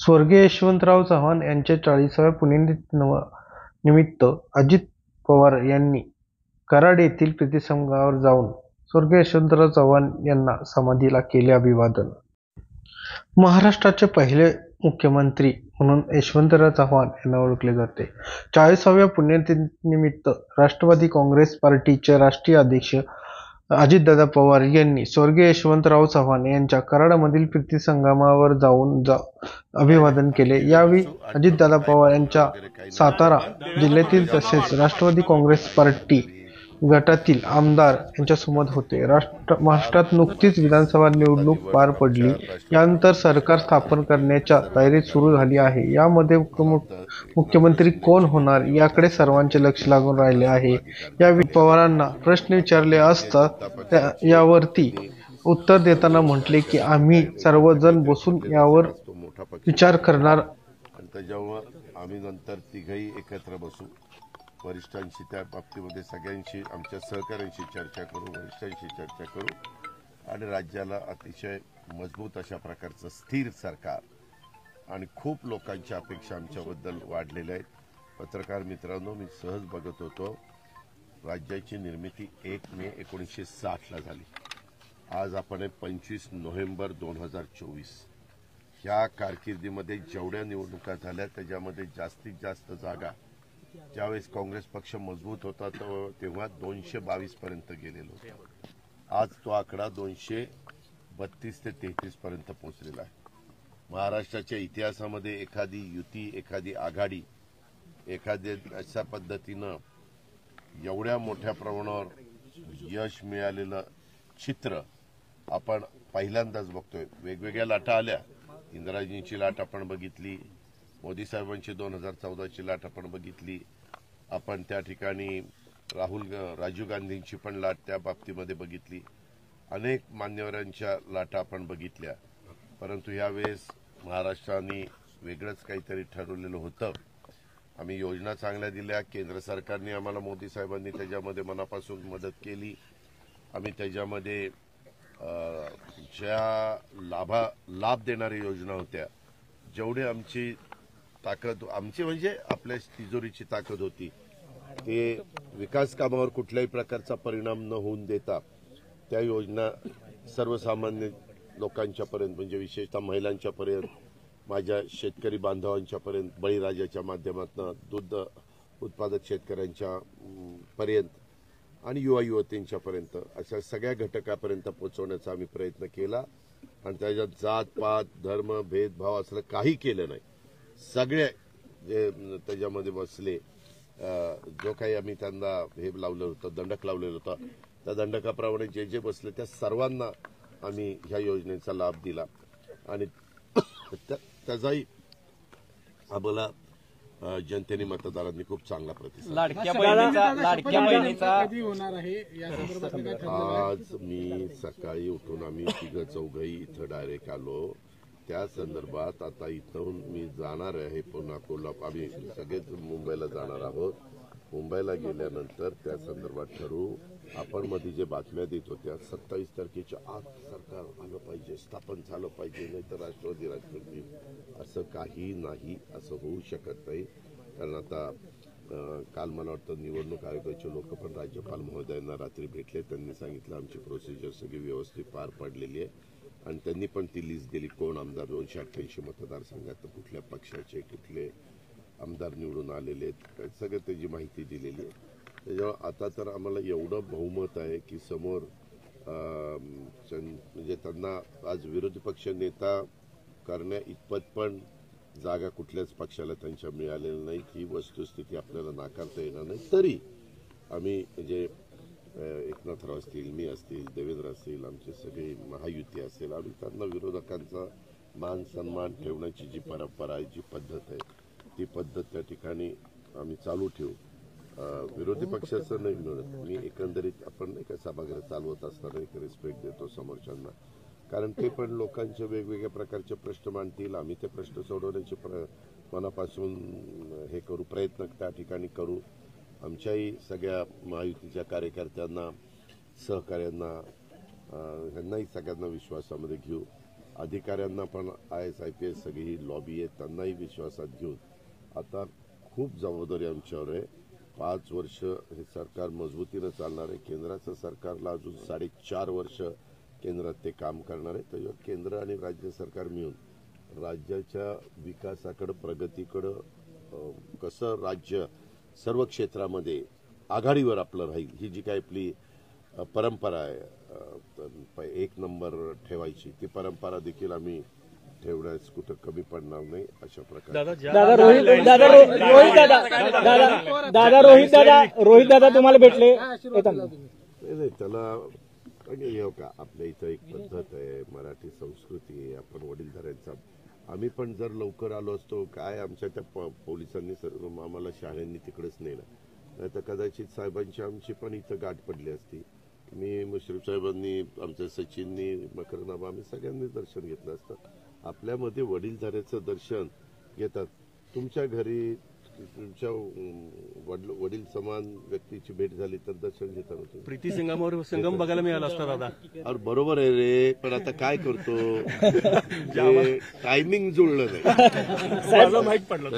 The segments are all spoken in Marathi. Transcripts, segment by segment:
स्वर्गीय यशवंतराव चव्हाण यांच्या 40व्या पुण्यतिथीनिमित्त अजित पवार यांनी कराड येथील प्रीतिसंगमावर जाऊन स्वर्गीय यशवंतराव चव्हाण यांना समाधीला केले अभिवादन. महाराष्ट्राचे पहिले मुख्यमंत्री म्हणून यशवंतराव चव्हाण यांना ओळखले जाते. 40व्या पुण्यतिथीनिमित्त राष्ट्रवादी काँग्रेस पार्टीचे राष्ट्रीय अध्यक्ष अजितदादा पवार यांनी स्वर्गीय यशवंतराव चव्हाण यांच्या कराडमधील प्रीतिसंगमावर जाऊन अभिवादन केले. यावेळी अजितदादा पवार यांच्या सातारा जिल्ह्यातील तसेच राष्ट्रवादी काँग्रेस पार्टी गटातील आमदार यांच्यासोबत होते. महाराष्ट्रात नुकतीच विधानसभा निवडणूक पार पडली. यानंतर सरकार स्थापन करण्याच्या तयारी सुरू झाली आहे. यामध्ये मुख्यमंत्री कोण होणार याकडे सर्वांचे लक्ष लागून राहिले आहे. यावेळी पवारांना प्रश्न विचारले असता यावरती उत्तर देताना म्हटले की आम्ही सर्वजण बसून यावर विचार करणार. त्याच्यावर आम्ही नंतर तिघही एकत्र बसू, वरिष्ठांशी त्या बाबतीमध्ये सगळ्यांशी, आमच्या सहकाऱ्यांशी चर्चा करू, वरिष्ठांशी चर्चा करू आणि राज्याला अतिशय मजबूत अशा प्रकारचं स्थिर सरकार. आणि खूप लोकांच्या अपेक्षा आमच्याबद्दल वाढलेल्या आहेत. पत्रकार मित्रांनो, मी सहज बघत होतो, राज्याची निर्मिती 1 मे 1960ला झाली. आज आपण 25 नोव्हेंबर 2024. ह्या कारकिर्दीमध्ये जेवढ्या निवडणुका झाल्या त्याच्यामध्ये जास्तीत जास्त जागा ज्यावेळेस काँग्रेस पक्ष मजबूत होता तेव्हा 222 पर्यंत गेलेलो होतो. आज तो आकडा 232 ते 33 पर्यंत पोहोचलेला आहे. महाराष्ट्राच्या इतिहासामध्ये एखादी युती, एखादी आघाडी, एखाद्या अशा पद्धतीनं एवढ्या मोठ्या प्रमाणावर यश मिळालेलं चित्र आपण पहिल्यांदाच बघतोय. वेगवेगळ्या लाटा आल्या. इंदिराजींची लाट आपण बघितली, मोदी साहेबांची 2014ची लाट आपण बघितली, आपण त्या ठिकाणी राजीव गांधींची पण लाट त्या बाबतीमध्ये बघितली, अनेक मान्यवरांच्या लाटा आपण बघितल्या. परंतु यावेळेस महाराष्ट्राने वेगळंच काहीतरी ठरवलेलं होतं. आम्ही योजना चांगल्या दिल्या. केंद्र सरकारने आम्हाला, मोदी साहेबांनी त्याच्यामध्ये मनापासून मदत केली. आम्ही त्याच्यामध्ये ज्या लाभ देणाऱ्या योजना होत्या, जेवढे आमची ताकद, आमची म्हणजे आपल्या तिजोरीची ताकद होती, ते विकास कामावर कुठल्याही प्रकारचा परिणाम न होऊन देता त्या योजना सर्वसामान्य लोकांच्यापर्यंत, म्हणजे विशेषतः महिलांच्यापर्यंत, माझ्या शेतकरी बांधवांच्यापर्यंत, बळीराजाच्या माध्यमातून दूध उत्पादक शेतकऱ्यांच्या पर्यंत आणि युवा युवतींच्यापर्यंत अशा सगळ्या घटकापर्यंत पोहोचवण्याचा आम्ही प्रयत्न केला. आणि त्याच्यात जात पात, धर्म, भेदभाव असलं काही केलं नाही. सगळे जे त्याच्यामध्ये बसले, जो काही आम्ही त्यांना हे लावलं होतं, दंडक लावलेलं होतं, त्या दंडकाप्रमाणे जे जे बसले त्या सर्वांना आम्ही ह्या योजनेचा लाभ दिला. आणि त्याचाही आम्हाला जनतेने, मतदारांनी खूप चांगला प्रतिसाद. आज मी सकाळी उठून आम्ही तिघं चौघही इथं डायरेक्ट आलो. त्या संदर्भात आता इथून मी जाणार आहे पुन्हा कोल्हापूर. आम्ही सगळेच मुंबईला जाणार आहोत. मुंबईला गेल्यानंतर त्या संदर्भात ठरवू. आपण मध्ये जे बातम्या देत होत्या 27 तारखेच्या आत सरकार आलं पाहिजे, स्थापन झालं पाहिजे, नाही तर राष्ट्रवादी राजकारणी, असं काही नाही. असं होऊ शकत नाही. कारण आता काल मला वाटतं निवडणूक आयोगाचे लोक पण राज्यपाल महोदयांना रात्री भेटले. त्यांनी सांगितलं आमची प्रोसिजर सगळी व्यवस्थित पार पाडलेली आहे. आणि त्यांनी पण ती लिस्ट दिली, कोण आमदार 288 मतदारसंघात कुठल्या पक्षाचे कुठले आमदार निवडून आलेले आहेत, सगळं त्याची माहिती दिलेली आहे. त्याच्यामुळे आता तर आम्हाला एवढं बहुमत आहे की समोर म्हणजे त्यांना आज विरोधी पक्ष नेता करण्या इतपत पण जागा कुठल्याच पक्षाला त्यांच्या मिळालेल्या नाही. ही वस्तुस्थिती आपल्याला नाकारता येणार नाही. तरी आम्ही म्हणजे एकनाथराव असतील, मी असतील, देवेंद्र असतील, आमचे सगळे महायुती असेल, आम्ही त्यांना विरोधकांचा मान सन्मान ठेवण्याची जी परंपरा आहे, जी पद्धत आहे, ती पद्धत त्या ठिकाणी आम्ही चालू ठेवू. विरोधी पक्षाचं नाही मिळत. मी एकंदरीत आपण नाही का सभागृह चालवत असताना एक रिस्पेक्ट देतो समोरच्यांना, कारण ते पण लोकांचे वेगवेगळ्या प्रकारचे प्रश्न मांडतील. आम्ही ते प्रश्न सोडवण्याचे मनापासून हे करू, प्रयत्न त्या ठिकाणी करू. आमच्याही सगळ्या महायुतीच्या कार्यकर्त्यांना, सहकार्यांना, ह्यांनाही सगळ्यांना विश्वासामध्ये घेऊ. अधिकाऱ्यांना पण IAS IPS सगळी ही लॉबी आहे, त्यांनाही विश्वासात घेऊन आता खूप जबाबदारी आमच्यावर आहे. 5 वर्ष हे सरकार मजबूतीनं चालणार आहे. केंद्राचं सरकारला अजून 4.5 वर्ष केंद्रात ते काम करणार आहे. त्याच्यावर केंद्र आणि राज्य सरकार मिळून राज्याच्या विकासाकडं, प्रगतीकडं कसं राज्य सर्व क्षेत्रामध्ये आघाडीवर आपलं राहील, ही जी काही आपली परंपरा आहे, एक नंबर ठेवायची, ती परंपरा देखील आम्ही ठेवण्यास कुठं कमी पडणार नाही. अशा प्रकारे रोहित दादा तुम्हाला भेटले नाही त्याला हे का आपल्या इथं एक पद्धत आहे, मराठी संस्कृती आहे, आपण वडीलधाऱ्यांचा आम्ही पण जर लवकर आलो असतो काय आमच्या त्या पोलिसांनी आम्हाला शाळांनी तिकडेच नेलं, नाही तर कदाचित साहेबांची आमची पण इथं गाठ पडली असती. मी मुश्रीफ साहेबांनी, आमच्या सचिननी, मकरनामा, आम्ही सगळ्यांनी दर्शन घेतलं असतं. आपल्यामध्ये वडीलधाऱ्याचं दर्शन घेतात. तुमच्या घरी तुमच्या वडील समान व्यक्तीची भेट झाली तर दर्शन घेतात. प्रीती संगम बघायला मिळाला असता दादा. अरे बरोबर आहे रे, पण आता काय करतो, टायमिंग जुळलं नाही. माहित पडलं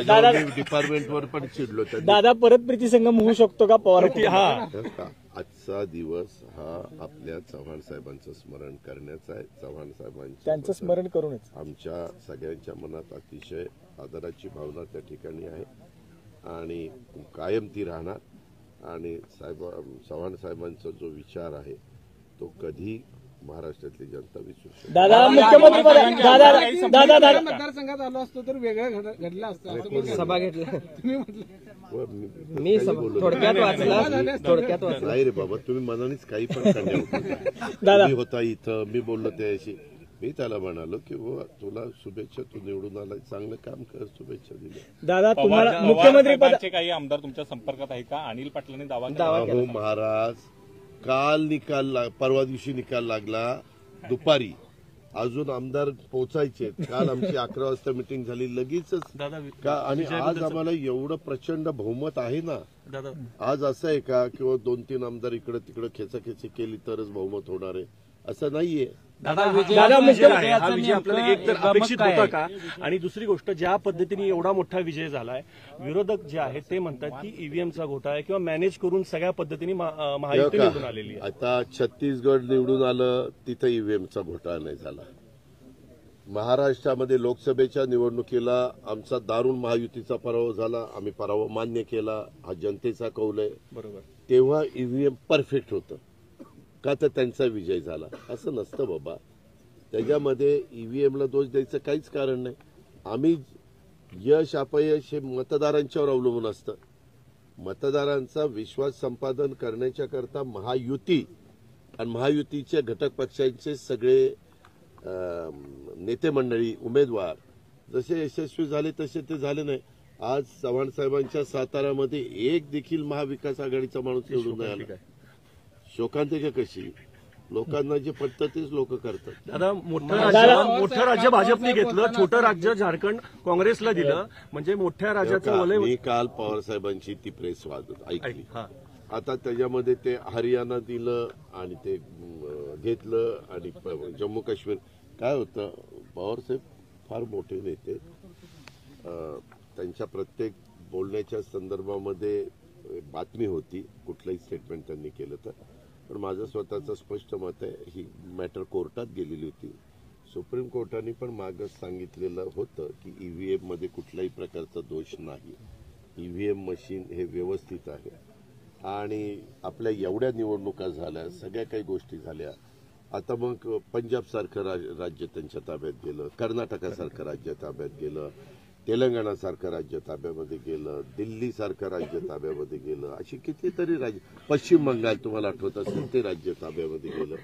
डिपार्टमेंटवर पण चिडलो. दादा परत प्रीती संगम होऊ शकतो का पवार? आजचा दिवस हा आपल्या चव्हाण साहेबांचं स्मरण करण्याचा आहे. चव्हाण साहेबांचं त्यांचं स्मरण करूनच आमच्या सगळ्यांच्या मनात अतिशय आदराची भावना त्या ठिकाणी आहे आणि कायम ती राहणार. आणि चव्हाण साहेबांचा जो विचार आहे तो कधी महाराष्ट्रातली जनता विसरू शकते. दादा मुख्यमंत्री दादा मतदारसंघात आलो असतो तर वेगळं घडलं असतं. सभा घेतला तुम्ही म्हटलं मी थोडक्यात वाचला नाही रे बाबा, तुम्ही मनानेच काही पण करण्या होता इथं. मी बोललो त्याशी, मी त्याला म्हणालो की तुला शुभेच्छा, तू निवडून आला, चांगलं काम कर, शुभेच्छा दिल्या. दादा तुम्हाला मुख्यमंत्री पदाचे काही आमदार तुमच्या संपर्कात आहे का? अनिल पाटलांनी दावा हो महाराज, काल निकाल परवा दिवशी निकाल लागला दुपारी, अजून आमदार पोचायचे. काल आमची 11 वाजता मिटिंग झाली लगेचच का, आणि आज आम्हाला एवढं प्रचंड बहुमत आहे ना. आज असं आहे का किंवा 2-3 आमदार इकडे तिकडे खेचाखेची केली तरच बहुमत होणार आहे असं नाहीये. दादा हा विजय आपल्याला एक तर अपेक्षित होता का? आणि दुसरी गोष्ट, ज्या पद्धतीने एवढा मोठा विजय झालाय, विरोधक जे आहेत ते म्हणतात की ईव्हीएमचा घोटाळा आहे किंवा मॅनेज करून सगळ्या पद्धतीने महायुती निवडून आलेली आहे. आता छत्तीसगड निवडून आलं, तिथं ईव्हीएमचा घोटाळा नाही झाला. महाराष्ट्रामध्ये लोकसभेच्या निवडणुकीला आमचा दारुण महायुतीचा पराभव झाला, आम्ही पराभव मान्य केला, हा जनतेचा कौल आहे. बरोबर, तेव्हा ईव्हीएम परफेक्ट होतं का, तर त्यांचा विजय झाला. असं नसतं बाबा, त्याच्यामध्ये ईव्हीएमला दोष द्यायचं काहीच कारण नाही. आम्ही यश अपयश हे मतदारांच्यावर अवलंबून असतं. मतदारांचा विश्वास संपादन करण्याच्या करता महायुती आणि महायुतीच्या घटक पक्षांचे सगळे नेते मंडळी, उमेदवार जसे यशस्वी झाले तसे ते झाले नाही. आज चव्हाण साहेबांच्या साताऱ्यामध्ये एक देखील महाविकास आघाडीचा माणूस निवडून नाही आला. शोकांतिका कशी, लोकांना जे पटतं तेच लोक करतात. दादा मोठं राज्य भाजपने घेतलं, छोटं राज्य झारखंड काँग्रेसला दिलं, म्हणजे मोठ्या राज्याचं वलय. मी काल पवार साहेबांची ती प्रेस ऐकली. आता त्याच्यामध्ये ते हरियाणा दिलं आणि ते घेतलं आणि जम्मू काश्मीर. काय होतं, पवार साहेब फार मोठे नेते, त्यांच्या प्रत्येक बोलण्याच्या संदर्भामध्ये बातमी होती, कुठलंही स्टेटमेंट त्यांनी केलं तर. पण माझं स्वतःचं स्पष्ट मत आहे, ही मॅटर कोर्टात गेलेली होती. सुप्रीम कोर्टाने पण मागच सांगितलेलं होतं की ईव्हीएम मध्ये कुठल्याही प्रकारचा दोष नाही, ईव्हीएम मशीन हे व्यवस्थित आहे. आणि आपल्या एवढ्या निवडणुका झाल्या, सगळ्या काही गोष्टी झाल्या. आता मग पंजाब सारखं राज्य त्यांच्या ताब्यात गेलं, कर्नाटकासारखं राज्य ताब्यात गेलं, तेलंगणासारखं राज्य ताब्यामध्ये गेलं, दिल्लीसारखं राज्य ताब्यामध्ये गेलं, अशी कितीतरी राज्य, पश्चिम बंगाल तुम्हाला आठवत असेल ते राज्य ताब्यामध्ये गेलं.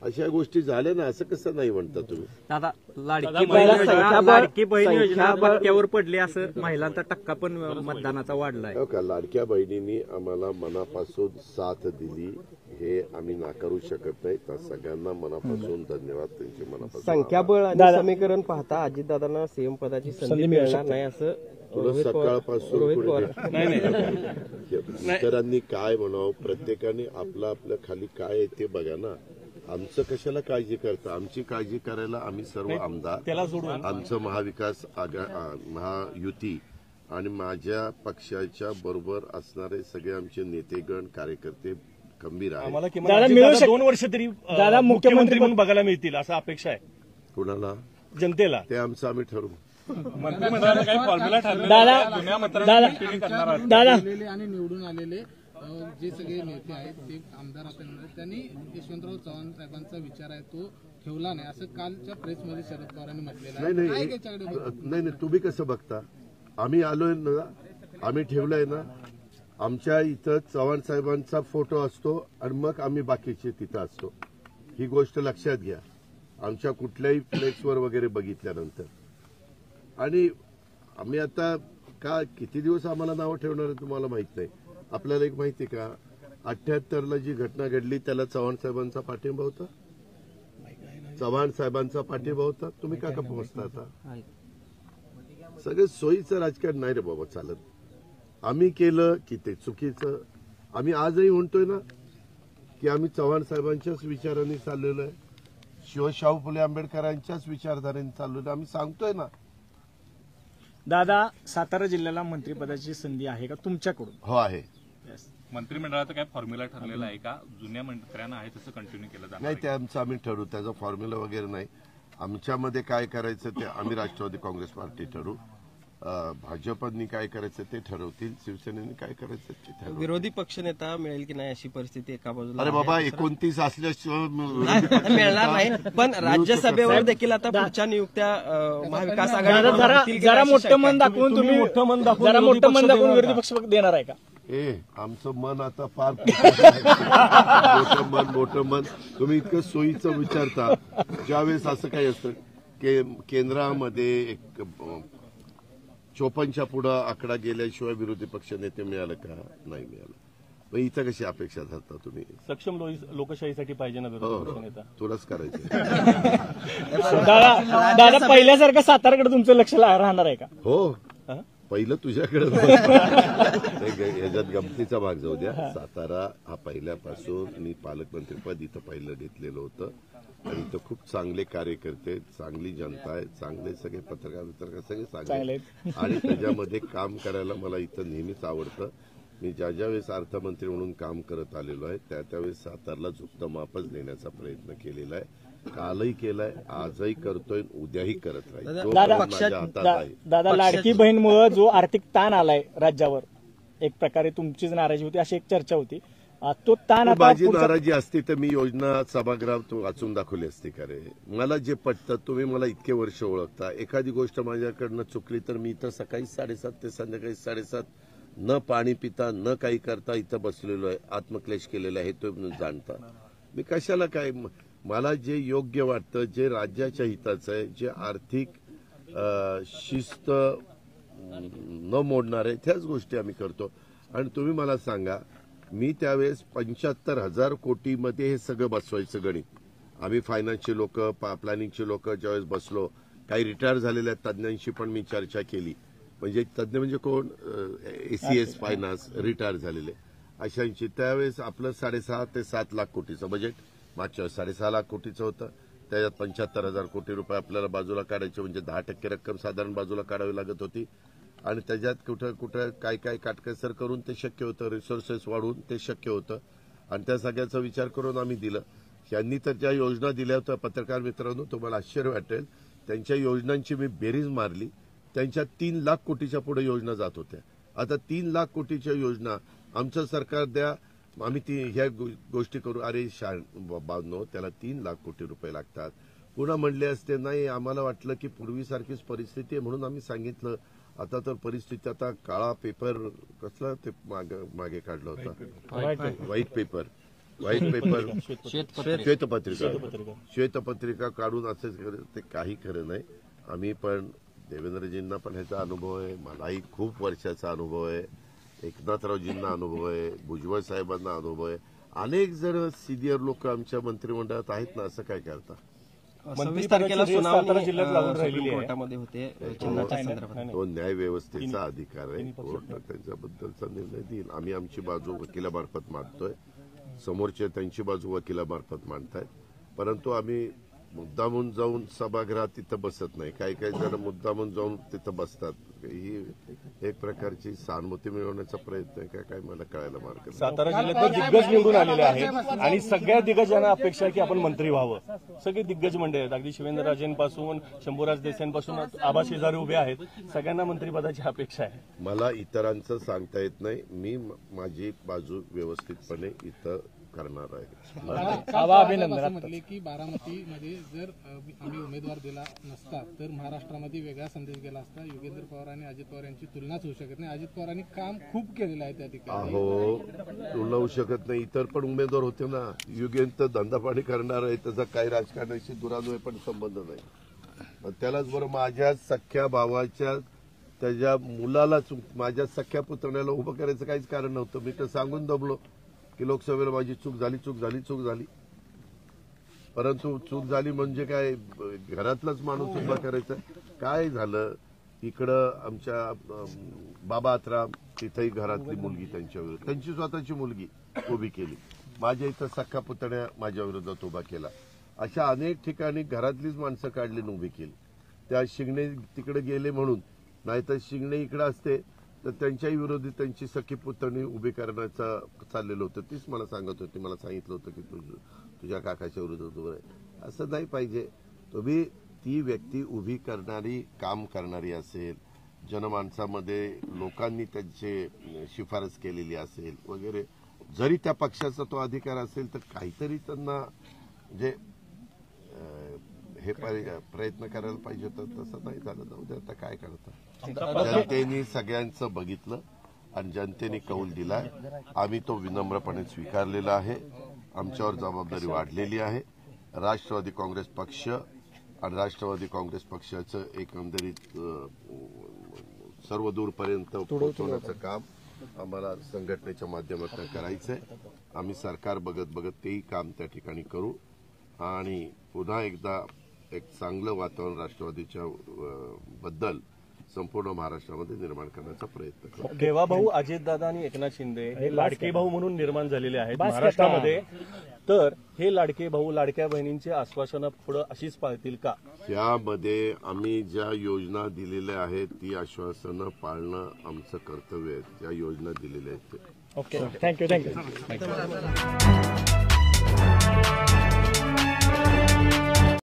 अशा गोष्टी झाल्या ना, असं कसं नाही म्हणता तुम्ही. दादा लाडकी बहीण योजना पट्ट्यावर पडली, असं महिलांचा टक्का पण मतदानाचा वाढलाय. हो का, लाडक्या बहिणींनी आम्हाला मनापासून साथ दिली, हे आम्ही नाकारू शकत नाही. त्या सगळ्यांना मनापासून धन्यवाद, त्यांचे मनापासून. संख्याबळ आणि समीकरण पाहता अजितदादांना सीएम पदाची संधी मिळणार नाही असं सकाळपासून इतरांनी काय म्हणावं, प्रत्येकाने आपलं आपलं खाली काय आहे ते बघा ना. आमचं कशाला काळजी करता? आमची काळजी करायला आम्ही सर्व आमदार, त्याला जोडून आमचं महाविकास महायुती आणि माझ्या पक्षाच्या बरोबर असणारे सगळे आमचे नेतेगण कार्यकर्ते खंबीर आहेत. आम्हाला किमान 2 वर्ष तरी मुख्यमंत्री म्हणून बघायला मिळतील असं अपेक्षा आहे कुणाला? जनतेला. ते आमचं आम्ही ठरवू. मंत्रिमंडळाला काही फॉर्म्युला आलेले आणि निवडून आलेले जे सगळे नेते आहेत ते आमदार असल्यामुळे त्यांनी यशवंतराव चव्हाण साहेबांचा विचार आहे तो ठेवला नाही असं कालच्या प्रेसमध्ये शरद पवारांनी म्हटलेलं आहे. नाही तुम्ही कसं बघता? आम्ही आलोय ना, आम्ही ठेवलंय ना. आमच्या इथं चव्हाण साहेबांचा फोटो असतो आणि मग आम्ही बाकीचे तिथं असतो. ही गोष्ट लक्षात घ्या आमच्या कुठल्याही फ्लेक्सवर वगैरे बघितल्यानंतर. आणि आम्ही आता किती दिवस आम्हाला नावं ठेवणार आहे तुम्हाला माहित नाही. आपल्याला एक माहिती आहे का, 78ला जी घटना घडली त्याला चव्हाण साहेबांचा पाठिंबा होता. चव्हाण साहेबांचा पाठिंबा होता. तुम्ही का पोहोचता आता? सगळं सोयीचं राजकारण नाही रे बाबा चालत. आम्ही केलं की ते चुकीचं. आम्ही आजही म्हणतोय ना की आम्ही चव्हाण साहेबांच्याच विचारांनी चाललेलो आहे, शाहू फुले आंबेडकरांच्याच विचारधारेने चाललेलो. आम्ही सांगतोय ना. दादा, सातारा जिल्ह्याला मंत्रिपदाची संधी आहे का तुमच्याकडून? हो आहे. मंत्रिमंडळाचा काय फॉर्म्युला ठरलेला आहे का? जुन्या मंत्र्यांना आहे तसं कंटिन्यू केलं जाणार नाही, ते आमचं आम्ही ठरवू. त्याचा फॉर्म्युला वगैरे नाही. आमच्यामध्ये काय करायचं ते आम्ही राष्ट्रवादी काँग्रेस पार्टी ठरवू. भाजपनी काय करायचं ते ठरवतील. शिवसेनेने काय करायचं ते ठरवतील. विरोधी पक्षनेता मिळेल की नाही अशी परिस्थिती एका बाजूला. अरे बाबा 29 असल्याशिवाय मिळणार नाही. पण राज्यसभेवर देखील आता पुढच्या नियुक्त्या महाविकास आघाडी जरा मोठं मन दाखवून तुम्ही जरा मोठं मन दाखवून विरोधी पक्ष देणार आहे का? आमचं मन आता फार मोठं मन. तुम्ही इतकं सोयीचं विचारता. ज्यावेळेस असं काही असतं केंद्रामध्ये एक 54च्या पुढे आकडा गेल्याशिवाय विरोधी पक्ष नेते मिळालं का? नाही मिळालं. मग इथं कशी अपेक्षा धरता तुम्ही? सक्षम लोकशाहीसाठी पाहिजे ना विरोधी पक्षनेता. तुलाच करायचं. दादा, पहिल्यासारखं साताराकडे तुमचं लक्ष राहणार आहे का? हो, पहिलं तुझ्याकडे. याच्यात गमतीचा भाग जाऊ द्या. सातारा हा पहिल्यापासून मी पालकमंत्रीपद इथं पहिलं घेतलेलं होतं आणि इथं खूप चांगले कार्यकर्ते, चांगली जनता आहे, चांगले सगळे पत्रकार सगळे चांगले आणि त्याच्यामध्ये काम करायला मला इथं नेहमीच आवडतं. मी ज्या वेळेस अर्थमंत्री म्हणून काम करत आलेलो आहे त्यावेळेस सातारला झुकतं मापच देण्याचा प्रयत्न केलेला आहे. कालही केलाय, आजही करतोय, उद्याही करत राहील. माझ्या हातात आहे. दादा, लाडकी बहीणमुळे जो आर्थिक ताण आलाय राज्यावर, एक प्रकारे तुमचीच नाराजी होती अशी एक चर्चा होती. तो ताण आता माझी नाराजी असती तर मी योजना सभागृहात वाचून दाखवली असती का रे? मला जे पटतं, तुम्ही मला इतके वर्ष ओळखता, एखादी गोष्ट माझ्याकडनं चुकली तर मी इथं सकाळी 7:30 ते संध्याकाळी 7:30 न पाणी पिता न काही करता इथं बसलेलो आहे, आत्मक्लेश केलेला आहे, तो जाणता. मी कशाला काय, मला जे योग्य वाटतं, जे राज्याच्या हिताचं आहे, जे आर्थिक शिस्त न मोडणारे त्याच गोष्टी आम्ही करतो. आणि तुम्ही मला सांगा, मी त्यावेळेस 75,000 कोटीमध्ये हे सगळं बसवायचं गणित. आम्ही फायनान्सचे लोक, प्लॅनिंगचे लोक ज्यावेळेस बसलो, काही रिटायर झालेल्या तज्ज्ञांशी पण मी चर्चा केली. म्हणजे तज्ज्ञ म्हणजे कोण? ACS फायनान्स रिटायर झालेले अशांची. त्यावेळेस आपलं 6.5 ते 7 लाख कोटीचं बजेट मागच्या 6.5 लाख कोटीचं होतं. त्याच्यात 75,000 कोटी रुपये आपल्याला बाजूला काढायचे, म्हणजे 10% रक्कम साधारण बाजूला काढावी लागत होती. आणि त्याच्यात कुठं काय काटकसर करून ते शक्य होतं, रिसोर्सेस वाढवून ते शक्य होतं. आणि त्या सगळ्याचा विचार करून आम्ही दिलं. यांनी तर ज्या योजना दिल्या होत्या, पत्रकार मित्रांनो तुम्हाला आश्चर्य वाटेल, त्यांच्या योजनांची मी बेरीज मारली, त्यांच्या 3 लाख कोटीच्या पुढे योजना जात होत्या. आता 3 लाख कोटीच्या योजना आमचं सरकार द्या, आम्ही ह्या गोष्टी करू. अरे बाबनो, त्याला 3 लाख कोटी रुपये लागतात. पुन्हा म्हणले असते नाही, आम्हाला वाटलं की पूर्वीसारखीच परिस्थिती आहे म्हणून आम्ही सांगितलं. आता तर परिस्थिती, आता काळा पेपर कसला ते मागे काढला होता, व्हाईट पेपर श्वेतपत्रिका काढून असं ते काही खरं नाही. आम्ही पण देवेंद्रजींना पण ह्याचा अनुभव आहे, मलाही खूप वर्षाचा अनुभव आहे, एकनाथरावजींना अनुभव आहे, भुजबळ साहेबांना अनुभव आहे, अनेक जण सिनियर लोक आमच्या मंत्रिमंडळात आहेत ना. असं काय करता? 26 तारखेला सुनावणी जिल्ह्यात लागून राहिलेली आहे. कोर्टामध्ये होते चिन्हाच्या संदर्भात. तो न्याय व्यवस्थेचा अधिकार आहे, कोर्ट त्यांच्याबद्दलचा निर्णय देईल. आम्ही आमची बाजू वकिलामार्फत मांडतोय, समोरचे त्यांची बाजू वकिलामार्फत मांडतायत. परंतु आम्ही मुद्दामून जाऊन सभागृहात तिथं बसत नाही. काही काही जण मुद्दामून जाऊन तिथं बसतात. ही एक प्रकारची सहानुभूती मिळवण्याचा प्रयत्न आहे का काय मला कळायला मार्ग नाही. सातारा जिल्ह्यात दिग्गज निवडून आलेले आहेत आणि सगळ्या दिग्गजांना अपेक्षा आहे की आपण मंत्री व्हावं. सगळे दिग्गज मंडळी आहेत, अगदी शिवेंद्रराजेंपासून शंभूराज देसाईंपासून आबा शेजारी उभे आहेत. सगळ्यांना मंत्रिपदाची अपेक्षा आहे. मला इतरांचं सांगता येत नाही. मी माझी बाजू व्यवस्थितपणे इथं करणार आहे. असं म्हटले की बारामतीमध्ये जर आम्ही उमेदवार दिला नसता तर महाराष्ट्रामध्ये वेगळा संदेश गेला असता. योगेंद्र पवार आणि अजित पवार यांची तुलनाच होऊ शकत नाही. अजित पवारांनी काम खूप केलेलं आहे त्या ठिकाणी. अहो, तुलना होऊ शकत नाही. इतर पण उमेदवार होते ना. योगेंद्र धंदापाणी करणार आहे, त्याचा काही राजकारणाशी दुरान्वय पण संबंध नाही. त्यालाच बरं माझ्या सख्या भावाच्या त्याच्या मुलालाच माझ्या सख्या पुतण्याला उभं करायचं काहीच कारण नव्हतं. मी तर सांगून दमलो की लोकसभेला माझी चूक झाली. परंतु चूक झाली म्हणजे काय घरातलाच माणूस उभा करायचा. काय झालं इकडं आमच्या बाबा आत्राम तिथंही घरातली मुलगी त्यांची स्वतःची मुलगी उभी केली. माझ्या इथं सख्खा पुतण्या माझ्या विरोधात उभा केला. अशा अनेक ठिकाणी घरातलीच माणसं काढली आणि उभी केली. त्या शिंगणे तिकडे गेले म्हणून, नाहीतर शिंगणे इकडे असते तर त्यांच्याही विरोधी त्यांची सखी पुतणी उभी करण्याचं चाललेलं होतं. तीच मला सांगत होती. मला सांगितलं होतं की तुझ्या काकाच्या विरोधात उभं आहे. असं नाही पाहिजे. तुम्ही ती व्यक्ती उभी करणारी, काम करणारी असेल, जनमानसामध्ये लोकांनी त्यांची शिफारस केलेली असेल वगैरे, जरी त्या पक्षाचा तो अधिकार असेल तर काहीतरी त्यांना म्हणजे हे प्रयत्न करायला पाहिजे होतं. तसं नाही झालं. जाऊ दे, आता काय करता. जनतेने सगळ्यांचं बघितलं आणि जनतेने कौल दिलाय. आम्ही तो विनम्रपणे स्वीकारलेला आहे. आमच्यावर जबाबदारी वाढलेली आहे. राष्ट्रवादी काँग्रेस पक्ष आणि राष्ट्रवादी काँग्रेस पक्षाचं एकंदरीत सर्व दूरपर्यंत पोहोचवण्याचं काम आम्हाला संघटनेच्या माध्यमातून करायचं आहे. आम्ही सरकार बघत तेही काम त्या ठिकाणी करू आणि पुन्हा एकदा एक चांगलं वातावरण राष्ट्रवादीच्या बद्दल संपूर्ण महाराष्ट्रामध्ये निर्माण करण्याचा प्रयत्न करू. देवा भाऊ अजितदादा आणि एकनाथ शिंदे हे लाडके भाऊ म्हणून निर्माण झालेले आहेत महाराष्ट्रामध्ये. तर हे लाडके भाऊ लाडक्या बहिणींची आश्वासनं पुढे अशीच पाळतील का? यामध्ये आम्ही ज्या योजना दिलेल्या आहेत ती आश्वासनं पाळणं आमचं कर्तव्य आहे. ज्या योजना दिलेल्या आहेत ते. Okay, thank you.